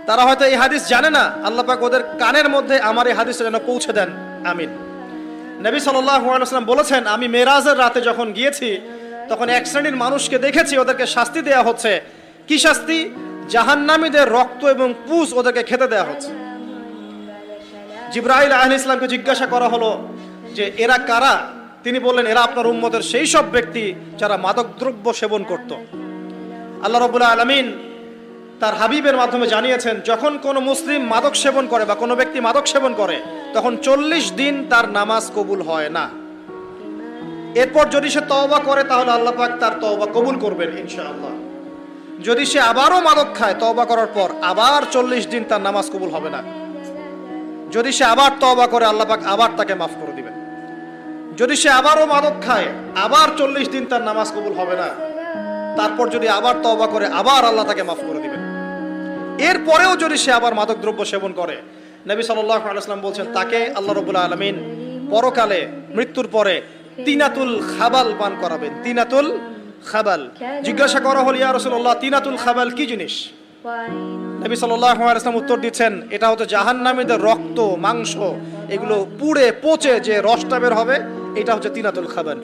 তারা হয়তো এই হাদিস জানে না, আল্লাহ পাক ওদের কানের মধ্যে আমার এই হাদিসটা যেন পৌঁছে দেন, আমিন। নবী সাল্লাল্লাহু আলাইহি ওয়াসাল্লাম বলেছেন, আমি মেরাজের রাতে যখন গিয়েছি তখন এক শ্রেণীর মানুষকে দেখেছি, ওদেরকে শাস্তি দেয়া হচ্ছে। কি শাস্তি? জাহান্নামীদের রক্ত এবং পুঁজ ওদেরকে খেতে দেয়া হচ্ছে। জিবরাইল আলাইহিস সালামকে জিজ্ঞাসা করা হলো যে এরা কারা? তিনি বললেন, এরা আপনার উম্মতের সেই সব ব্যক্তি যারা মাদকদ্রব্য সেবন করত। আল্লাহ রাব্বুল আলামিন তার হাবিবের মাধ্যমে জানিয়েছেন, যখন কোনো মুসলিম মাদক সেবন করে বা কোনো ব্যক্তি মাদক সেবন করে তখন 40 দিন তার নামাজ কবুল হয় না। এরপর যদি সে তওবা করে তাহলে আল্লাহ পাক তার তওবা কবুল করবেন ইনশাআল্লাহ। যদি সে আবারও মাদক খায় তওবা করার পর, আবার 40 দিন তার নামাজ কবুল হবে না। যদি সে আবার তওবা করে আল্লাহ পাক আবার তাকে মাফ করে দিবেন। যদি সে আবারও মাদক খায় আবার 40 দিন তার নামাজ কবুল হবে না। তারপর যদি আবার তওবা করে আবার আল্লাহ তাকে মাফ করে দিবেন। এরপরেও যদি সে আবার মাদক দ্রব্য সেবন করে, নবী সাল্লাল্লাহু আলাইহি ওয়াসাল্লাম বলছেন তাকে আল্লাহ রাব্বুল আলামিন পরকালে মৃত্যুর পরে তিনাতুল খাবাল পান করাবেন। তিনাতুল খাবাল। জিজ্ঞাসা করা হলো, ইয়া রাসূলুল্লাহ, তিনাতুল খাবাল কি জিনিস? নবী সাল্লাল্লাহু আলাইহি ওয়াসাল্লাম উত্তর দিচ্ছেন, এটা হচ্ছে জাহান্নামীদের রক্ত, মাংস, এগুলো পুড়ে পচে যে রসটা বের হবে, এটা হচ্ছে তিনাতুল খাবাল।